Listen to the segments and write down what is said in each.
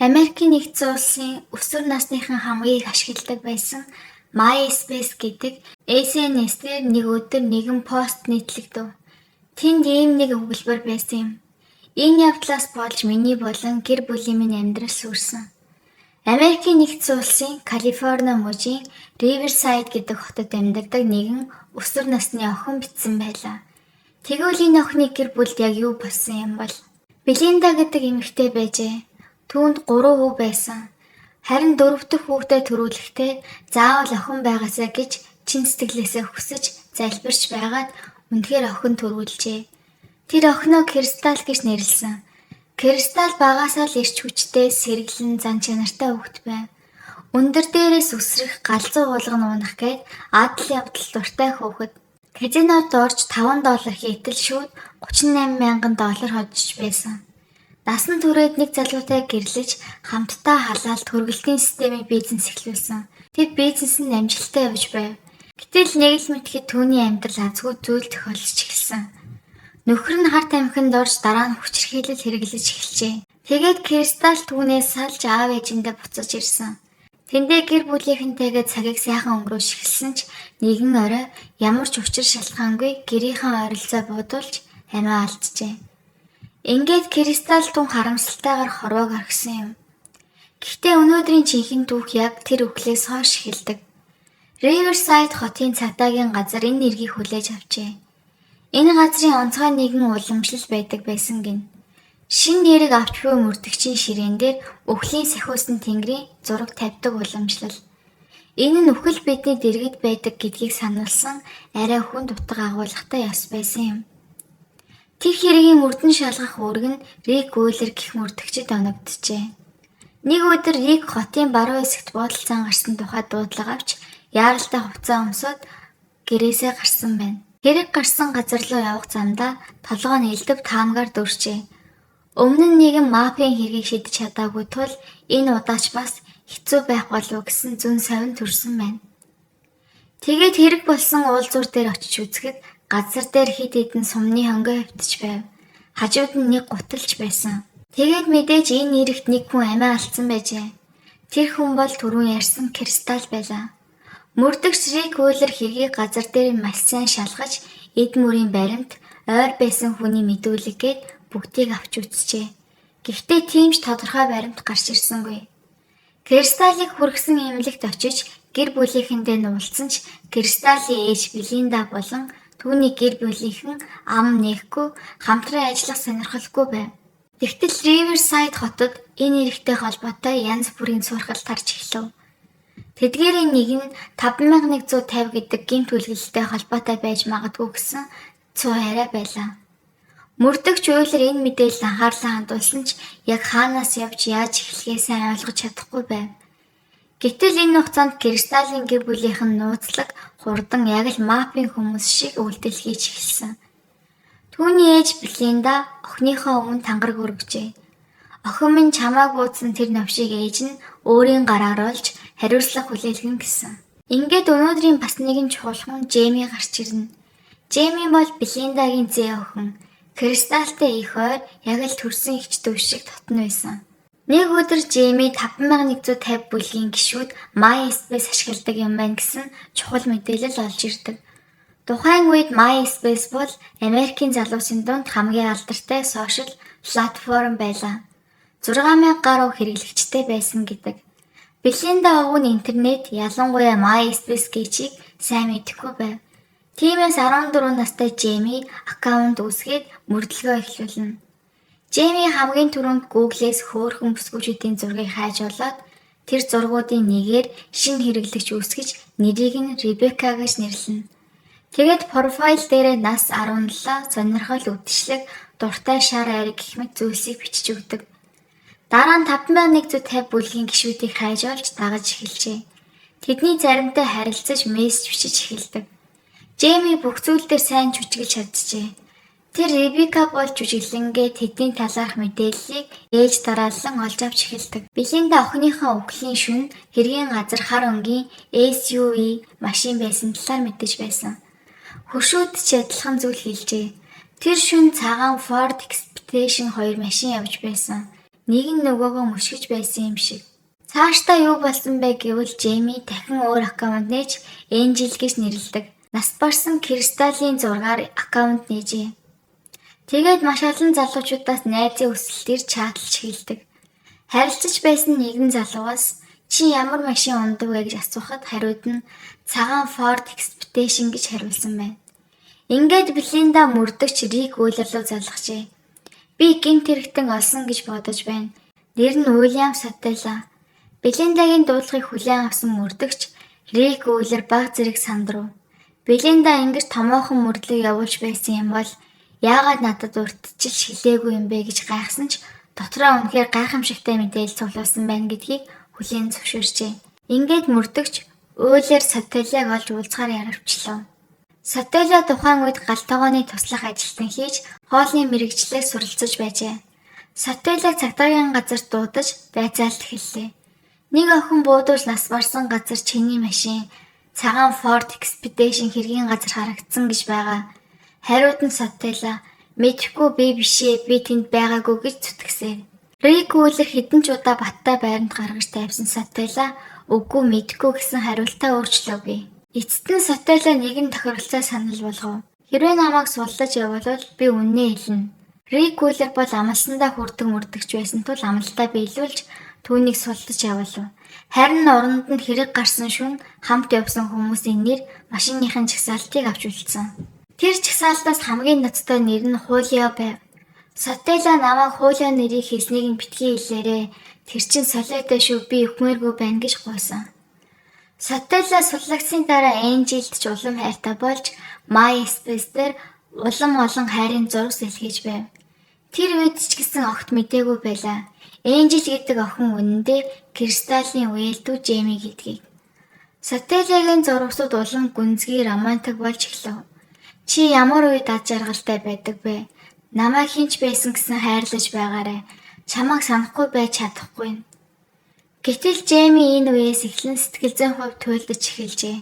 Америкийн нэгдсэн улсын өсвөр насныхан хамгийн их ашигладаг байсан MySpace гэдэг SNS-дээр нэг өдөр нэгэн пост нийтлэгдэв. Тэнд ийм нэг өгүүлбэр байсан юм. Энэ явдлаас болж миний болон гэр бүлийн минь амьдрал сүрсэн. Америкийн нэгдсэн улсын Калифорни мужийн Riverside гэдэг хотод амьдардаг нэгэн өсвөр насны охин бичсэн байлаа. Тэгвэл энэ охины гэр бүлд яг юу болсон юм бол? Белинда гэдэг эмэгтэй байжээ. Түүнд 3 хүү байсан. Харин 4 дахь хүүхдээ төрүүлэхдээ заавал охин байгаасаа гэж чин сэтгэлээсээ хүсэж залбирч байгаад үнэхээр охин төрүүлжээ. Тэр охиноо Кристал гэж нэрлэсэн. Кристал багаасаа л ирч хүчтэй, сэргэлэн, зан чанартай хүүхэд байв. Өндөр дээрээс үсрэх, галзуу уулган уунах гээд адал явдал дуртай хүүхэд. Казинод орж $5 хийтэл шууд $38,000 хожиж байсан. Насан туршид нэг залуутай гэрлэж хамтдаа халаалт хөргөлтийн системийн бизнес эхлүүлсэн. Тэд бизнес нь амжилттай явж байв. Гэтэл нэг л мэтгэд түүний амьдрал азгүй зүйл тохиолдож эхэлсэн. Нөхөр нь харт амхинд орж дараа нь хүчирхийлэл хэрэглэж эхэлжээ. Тэгээд Кристал түүнээс салж аав ээжиндээ буцаж ирсэн. Тэндээ гэр бүлийнхэнтэйгээ цагийг сайхан өнгөрөөж эхэлсэн ч нэгэн орой ямар ч учир шалтгаангүй гэрийнхэн ойролцоо буудуулж амиа алджээ. Ингээд Кристал тун харамсалтайгаар хорвоог орхисон юм. Гэхдээ өнөөдрийн жинхэнэ түүх яг тэр үхлээс хойш эхэлдэг. Riverside хотын цагдаагийн газар энэ нэргийг хүлээж авчээ. Энэ газрын онцгой нэгэн уламжлал байдаг байсан гин. Шин нэрийг авч буй мөрдөгчийн ширээн дээр өхлийн сахиусан тэнгэрийн зураг тавьдаг уламжлал. Энэ нь үхэл бидний дэргэд байдаг гэдгийг сануулсан арай хүнд утга агуулгатай ёс байсан юм. Тэр хэргийн мөрдөн шалгах үүрэг нь Рик Уйлер гэх мөрдөгчөд оногджээ. Нэг өдөр Рик хотын баруун хэсэгт буудалцаан гарсан тухай дуудлага авч яаралтай хувцас өмсөд гэрээсээ гарсан байна. Хэрэг гарсан газар руу явах замдаа толгой нь элдв таамгаар дүрчээ. Өмнө нь нэгэн мафийн хэргийг шидэж чадаагүй тул энэ удаач бас хэцүү байх болов гэсэн зүн совин төрсөн байна. Тэгээд хэрэг болсон уулзуур дээр очиж үзэхэд газар дээр хид хідэн сумны хонгой хөвтөж байв. Хажууд нь нэг гуталж байсан. Тэгээд мэдээж энэ нэрэгт нэг хүн амиа алдсан байжээ. Тэр хүн бол түрүүн ярьсан Кристал байлаа. Мөрдөгч Рик Уйлер хэргийг газар дээр маш сайн шалгаж эд мөрийн баримт, ойр байсан хүний мэдүүлэггээд бүгдийг авч үзчихээ. Гэхдээ тийм ч тодорхой баримт гарч ирсэнгүй. Кристалыг хүргэсэн эмнэлэгт очиж гэр бүлийнхэндээ нуулцсан ч Кристалийн ээж Белинда болон түүний гэр бүлийнхэн ам нээхгүй хамтран ажиллах сонирхолгүй байв. Тэгтэл Riverside хотод энэ нэртэй холбоотой янз бүрийн сургалт тарж эхлэв. Тэдгээрийн нэг нь 5150 гэдэг гэмт үлгэлтэй холбоотой байж магадгүй гэсэн цуу арай байлаа. Мөрдөгч Уйлер энэ мэдээлэлд анхаарлаа хандуулсан ч яг хаанаас явж яаж эхлэхээ сайн ойлгож чадахгүй байв. Гэтэл энэ хугацаанд Кристалын гэр бүлийнхэн нууцлаг хурдан яг л мафийн хүмүүс шиг үйлдэл хийж эхэлсэн. Түүний ээж Белинда охиныхоо өмнө тангараг өргөжээ. Охин минь чамааг буудсан тэр навшиг ээж нь өөрийн гараар олж хариуцлага хүлээлгэн гэсэн. Ингээд өнөөдрийн бас нэгэн чухал хүн Жейми гарч ирнэ. Жейми бол Белиндагийн зээ охин. Кристалтай их ойр яг л төрсөн ихч дүү шиг татна байсан. Нэг өдөр Жейми 5150 бүлгийн гишүүд MySpace ашигладаг юм байна гэсэн чухал мэдээлэл олж ирдэг. Тухайн үед MySpace бол Америкийн залуусын дунд хамгийн алдартай сошиал платформ байлаа. 6000 гаруй хэрэглэгчтэй байсан гэдэг. Белинда өвгөө нь интернет, ялангуяа MySpace гэхийг сайн мэдэхгүй байв. Тиймээс 14 настай Жейми аккаунт үүсгээд мөрдлөгөө эхлүүлнэ. Жейми хамгийн түрүүнд Google-с хөөрхөн бүсгүйчүүдийн зургийг хайж олоод тэр зургуудын нэгээр шинэ хэрэглэгч үүсгэж нэрийг нь Ребекка гэж нэрлэнэ. Тэгээд профайл дээрээ нас 17, сонирхол, үдшилэг, дуртай шар айраг гэх мэт зүйлсийг бичиж өгдөг. Дараа нь 5150 бүлгийн гишүүдийг хайж олж дагаж эхэлжээ. Тэдний заримтай харилцаж мессеж бичиж эхэлдэг. Жейми бүх зүйл дээр сайн жүжиглэж чадчихжээ. Тэр Ребекка бол жүжиглэнгээ тэдний талаарх мэдээллийг ээж дараалан олж авч эхэлдэг. Белинда охиныхоо үхлийн шөнө хэргийн газар хар өнгийн SUV машин байсан талаар мэдэж байсан. Хөшөөд ч адилхан зүйл хэлжээ. Тэр шөнө цагаан Ford Expedition 2 машин явж байсан. нэг нь нөгөөгөө мөшгөж байсан юм шиг. Цаашдаа юу болсон бэ гэвэл Жэми дахин өөр аккаунт нээж Энжел гэж нэрлэдэг. Нас барсан Кристалийн зургаар аккаунт нээжээ. Тэгээд маш олон залуучуудаас найзын хүсэлт ирж чатлж хэлдэг. Харилцаж байсан нэгэн залуугаас чи ямар машин ундаг вэ гэж асуухад хариуд нь цагаан Ford Expedition гэж хариулсан байна. Ингээд Белинда мөрдөгч Рик Уиллер руу залгажээ. Би гэмт хэрэгтэн олсон гэж бодож байна. Нэр нь Уильям Сателла. Белиндагийн дуудлагыг хүлээн авсан мөрдөгч Рик Уиллер баг зэрэг сандрав. Белинда ингэж томоохон мөрдлөг явуулж байсан юм бол яагаад надад урьдчилж хэлээгүй юм бэ гэж гайхсан ч дотроо үнэхээр гайхамшигтай мэдээлэл цуглуулсан байна гэдгийг хүлээн зөвшөөрчээ. Ингээд мөрдөгч Уиллер Сателлаг олж уулзахаар яравчлаа. Сателла тухайн үед галтогооны туслах ажилтан хийж хоолны мэрэгчлээс суралцж байжээ. Сателлаг цагдаагийн газарт дуудаж байцаалт эхэллээ. Нэг охин буудуулж нас барсан газар чиний машин цагаан Ford Expedition хэргийн газар харагдсан гэж байгаа. Хариуд нь Сателла мэдхгүй би бишээ би тэнд байгаагүй гэж зүтгэсээр. Рик Уиллер хэдэн ч удаа баттай байранд гаргаж тавьсан Сателла үгүй мэдхгүй гэсэн хариултаа өөрчлөөгүй. Эцэст нь Сателла нэгэн тохиролцоо санал болгов. Хэрвээ намайг суллаж явбал би үннээ хэлнэ. Рик Уиллер бол амлсандаа хүрдэг мөрдөгч байсан тул амлалтаа биелүүлж түүнийг суллаж явуулав. Харин оронд нь хэрэг гарсан шөнө хамт явсан хүмүүсийн нэр машиныхын жагсаалтыг авч үлдсэн. Тэр жагсаалтаас хамгийн ноцтой нэр нь Хулио байв. Сателла намайг Хулио нэрийг хэлснийг нь битгий хэлээрээ. Тэр чин солиотой шүү би өхмээргүй байна гэж гуйсан. Сателла суллагсын дараа Энжилд ч улам хайртай болж MySpace дээр улам олон хайрын зураг сэлгэж байв. Тэр үед ч гэсэн огт мэдээгүй байлаа. Энжел гэдэг охин үнэндээ Кристалийн үеэлдүү Жэми гэдгийг. Сателлагийн зурагсууд улам гүнзгий романтик болж эхлэв. Чи ямар үед ад жаргалтай байдаг бэ? Намайг хинч байсан гэсэн хайрлаж байгаарай. Чамайг санахгүй байж чадахгүй. Гэтэл Жэми энэ үеэс эхлэн сэтгэл зүйн хувьд туйлдаж эхэлжээ.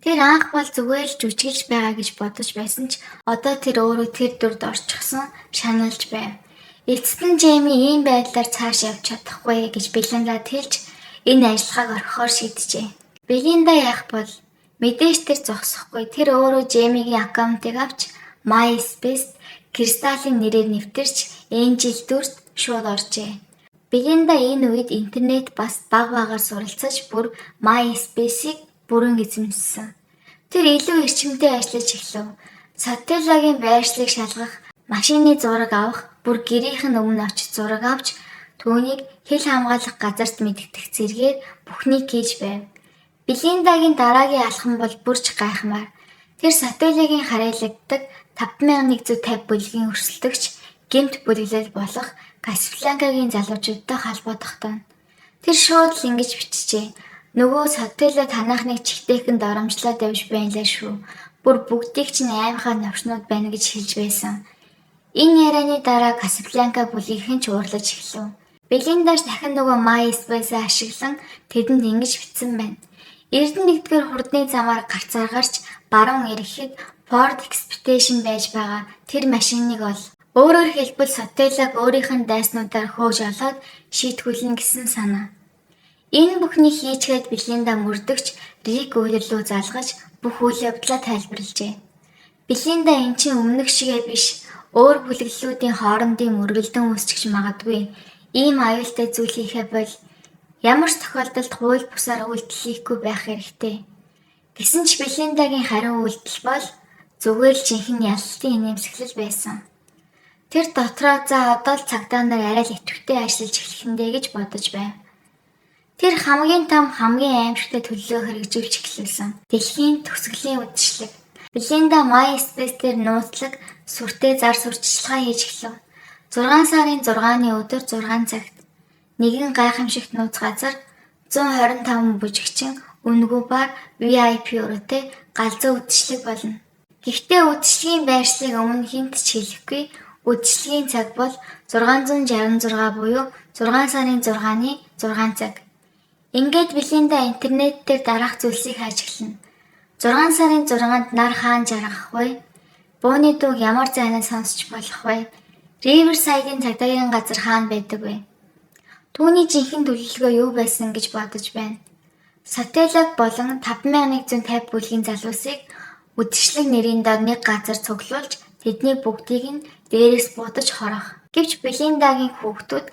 Тэр анх бол зүгээр л жүжиглж байгаа гэж бодож байсан ч одоо тэр өөрөө тэр дүрд орчихсон шаналж байв. Эцэст нь Жэми ийм байдлаар цааш явж чадахгүй гэж Белиндад хэлж энэ ажиллагааг орхихоор шийджээ. Белинда яах бол мэдээж тэр зогсохгүй тэр өөрөө Жэмигийн аккаунтыг авч MySpace Кристалийн нэрээр нэвтэрч Энжел дүрт шууд оржээ. Белинда энэ үед интернет бас баг суралцаж бүр MySpace-ийг бүрэн эзэмссэн. Тэр илүү эрчимтэй ажиллаж эхлэв. Сателлагийн байршлыг шалгах, машины зураг авах, бүр гэрийнх нь өмнө очиж зураг авч түүнийг хэл хамгаалах газарт мэдгдэх зэргээр бүхнийг хийж байв. Белиндагийн дараагийн алхам бол бүрч гайхмаар. Тэр Сателлагийн харьяалагддаг 5150 бүлгийн өрсөлдөгч гэмт бүлэглэл болох Касабланкагийн залуучуудтай холбоодохтой. Тэр шууд л ингэж бичжээ. Нөгөө Сателла танахныг чихтэйхэн доромжлоод явж байлаа шүү. Бүр бүгдийг чинь аймхаа навчнууд байна гэж хэлж байсан. Энэ ярианы дараа Касабланка бүлгийнхэн ч уурлаж эхлэв. Белиндаш дахин нөгөө MySpace-ийг ашиглан тэдэнд ингэж бичсэн байна. Эрдэнэ-нэгдүгээр хурдны замаар гарцааргарч баруун ирэхэд Ford Expedition байж байгаа. Тэр машиныг ол. Өөрөөр хэлбэл Сателлаг өөрийнх нь дайснуудаар хөөж олоод шийтгүүлнэ гэсэн санаа. Энэ бүхнийг хийчгээд Белинда мөрдөгч Рик Уиллер руу залгаж бүх үйл явдлаа тайлбарлажээ. Белинда эн чинь өмнөх шигээ биш, өөр бүлэглэлүүдийн хоорондын мөргөлдөн үүсчих магадгүй. Ийм аюултай зүйл хийхэ бол ямар ч тохиолдолд хууль бусаар үйлдэл хийхгүй байх хэрэгтэй. Гэсэн ч Белиндагийн хариу үйлдэл бол зүгээр л жинхэнэ ялалтын нэмсэглэл байсан. Тэр дотроо за одоо л цагдаа нар арай л идэвхтэй ажиллаж эхлэхэндээ гэж бодож байв. Тэр хамгийн том хамгийн аимшигтай төлөвлөгөө хэрэгжүүлж эхэлсэн. Дэлхийн төгсгөлийн үдшилэг. Белинда MySpace дээр нууцлаг сүртэй зар сурталчилгаа хийж эхлэв. 6 сарын 6-ны өдөр 6 цагт нэгэн гайхамшигт нууц газар 125 бүжигчин үнэгүй бар VIP өрөөтэй галзуу үдшилэг болно. Гэхдээ үдшилгийн байршлыг өмнө хинт ч хэлэхгүй. Үдшилгийн цаг бол 666 буюу 6 сарын 6-ны 6 цаг. Ингээд Белинда интернет дээр дараах зүйлсийг хайж эхэлнэ. 6 сарын 6-нд нар хаан жаргах вэ? Бууны дууг ямар зайнаас сонсч болох вэ? Riverside-ийн цагдаагийн газар хаана байдаг вэ? Түүний жинхэнэ төлөвлөгөө юу байсан гэж бодож байна. Сателлаг болон 5150 бүлгийн залуусыг үдшилэг нэрийн дор нэг газар цуглуулж тэднийг бүгдийг нь дээрээс будаж хорох. Гэвч Белиндагийн хүүхдүүд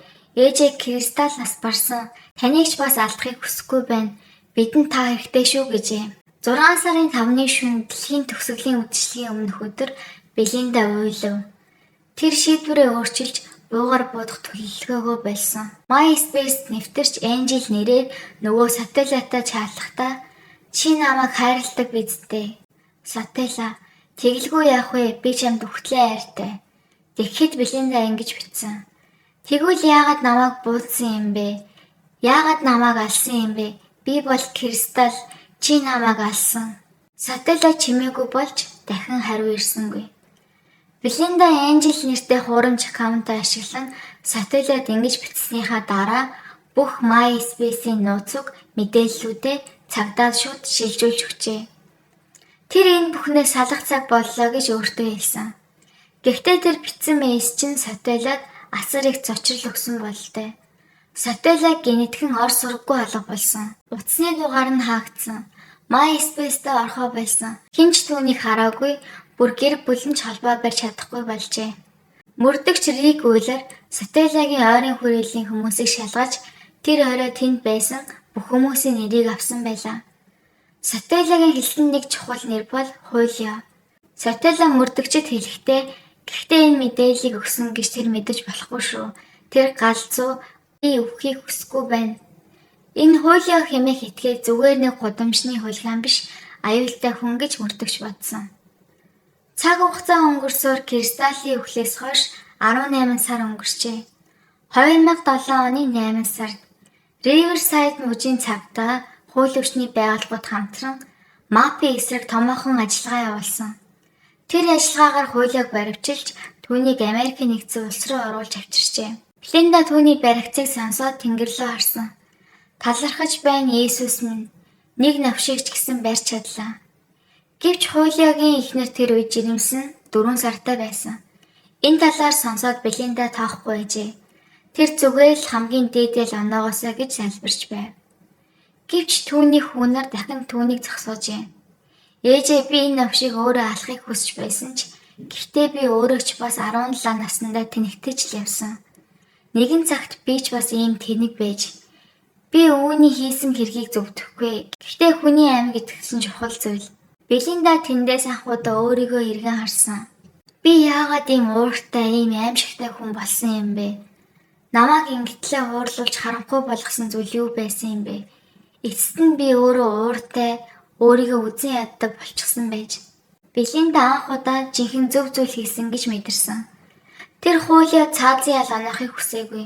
ээжээ Кристал нас барсан. Таныг ч бас алдахыг хүсэхгүй байна. Бидэнд та хэрэгтэй шүү гэжээ. 6 сарын 5-ны шөнө дэлхийн төгсгөлийн үдшилгийн өмнөх өдөр Белинда уйлав. Тэр шийдвэрээ өөрчилж буугаар буудах төлөвлөгөөгөө болсон. MySpace нэвтэрч Angel нэрээр нөгөө Сателлатай чаалахдаа чи намайг хайрладаг биз дээ. Сателла тэгэлгүй яах вэ? Би чамд өгтлээ хайртай. Тэгэхэд Белинда ингэж бичсэн. Тэгвэл яагаад намайг буудсан юм бэ? Яагаад намайг алсан юм бэ? Би бол Кристал, чи намайг алсан. Сателла чимээгүй болж дахин хариу ирсэнгүй. Белинда Angel нэртэй хуурамч аккаунт ашиглан Сателлад ингэж бичснийхаа дараа бүх MySpace-ийн нууцуг мэдээллүүдээ цагдаад шууд шилжүүлж өгчээ. Тэр энэ бүхнээс салах цаг боллоо гэж өөртөө хэлсэн. Гэхдээ тэр бичсэн мэйс чинь Сателлад асар их зочрол өгсөн бололтой. Сателла генетхэн ор сургаггүй алга болсон. Утасны дугаар нь хаагдсан. MySpace-д орхоо байсан. Хинч түүнийг хараагүй, бүр гэр бүлэн ч холбоо барьж чадахгүй болжээ. Мөрдөгч Рик Уйлер Сателлагийн ойрын хүрээллийн хүмүүсийг шалгаж тэр орой тэнд байсан бүх хүмүүсийн нэрийг авсан байлаа. Сателлагийн хэлсэн нэг чухал нэр бол Хуулио. Сателла мөрдөгчд хэлэхдээ гэхдээ энэ мэдээллийг өгсөн гэж тэр мэдэж болохгүй шүү. Тэр галзуу би өвхийг хүсэхгүй байна. Энэ Хуулио хэмээх этгээд зүгээр нэг гудамжны хулгайн биш, аюултай хүн гэж мөрдөгч бодсон. Цаг хугацаа өнгөрсөөр Кристаллийн өвхлээс хойш 18 сар өнгөрчээ. 2007 оны 8 сард Riverside мужийн цагдаа хууль өвчний байгууллагууд хамтран MAPI эсрэг томоохон ажиллагаа явуулсан. Тэр ажиллагаагаар хуулийг баривчилж түүнийг Америкийн нэгдсэн улс руу оруулж авчирчээ. Белинда түүний баригцыг сонсоод тэнгэр рүү харсан. Талархаж байна Есүс минь. Нэг навшиг ч гэсэн барьж чадлаа. Гэвч Хуулиогийн эхнэр тэр үед жирэмсэн 4 сартай байсан. Энэ талаар сонсоод Белинда тоохгүй байжээ. Тэр зүгээр л хамгийн дээдэл оноогоосоо гэж залбирч байв. Гэвч түүний хүүнэр дахин түүнийг зогсоожээ. Ээжээ би энэ навшиг өөрөө алахыг хүсэж байсан ч гэхдээ би өөрөө ч бас 17 наснда тэнэгтэж л явсан. Нэгэн цагт би ч бас ийм тэнэг байж би өвөний хийсэн хэргийг зөвдөхгүй. Гэхдээ хүний амь гэдгсэн чухал зүйл. Белинда тэндээс анхудаа өөрийгөө эргэн харсан. Би яагаад ийм ууртай, ийм аимшигтай хүн болсон юм бэ? Намайг ингэтлээ уурлуулж харанхуй болгосон зүйл юу байсан юм бэ? Эцэст нь би өөрөө ууртай, өөрийгөө үзэн яддаг болчихсон байж. Белинда анхудаа жинхэнэ зөв зүйл хийсэн гэж мэдэрсэн. Тэр Хуулио цаазын ял оноохыг хүсээгүй.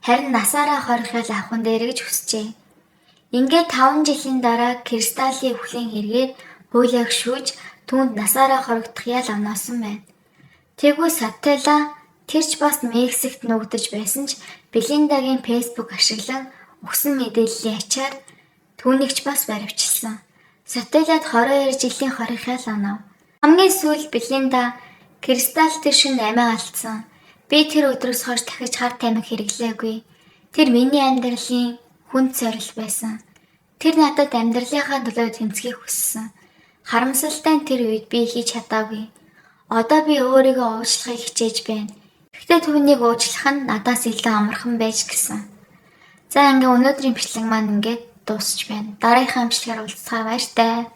Харин насаараа хорихыг авахын дээр гэж хүсжээ. Ингээд 5 жилийн дараа Кристаллийн өвхлийн хэрэгээр Хуулиог шүүж түүнд насаараа хоригдох ял оноосон байна. Тэгвэл Сателла тэрч бас Мексикт нуугдаж байсан ч Белиндагийн Facebook ашиглан өгсөн мэдээллийн ачаар түүнийг ч бас баривчилсан. Сателлад 22 жилийн хорих ял онов. Хамгийн сүүлд Белинда Кристал тэр шөнө амиа алдсан. Би тэр өдрөөс хойш дахиж хар тамхи хэрэглээгүй. Тэр миний амьдралын хүнд зорилт байсан. Тэр надад амьдралынхаа төлөө тэмцэхийг хүссэн. Харамсалтай нь тэр үед би хийж чадаагүй. Одоо би өөрийгөө уучлахыг хичээж байна. Гэхдээ түүнийг уучлах нь надаас илүү амархан байж гисэн. За ингээ өнөөдрийн бичлэг маань ингээд дуусч байна. Дараагийнхаа бичлэгээр уулзцаа баяртай.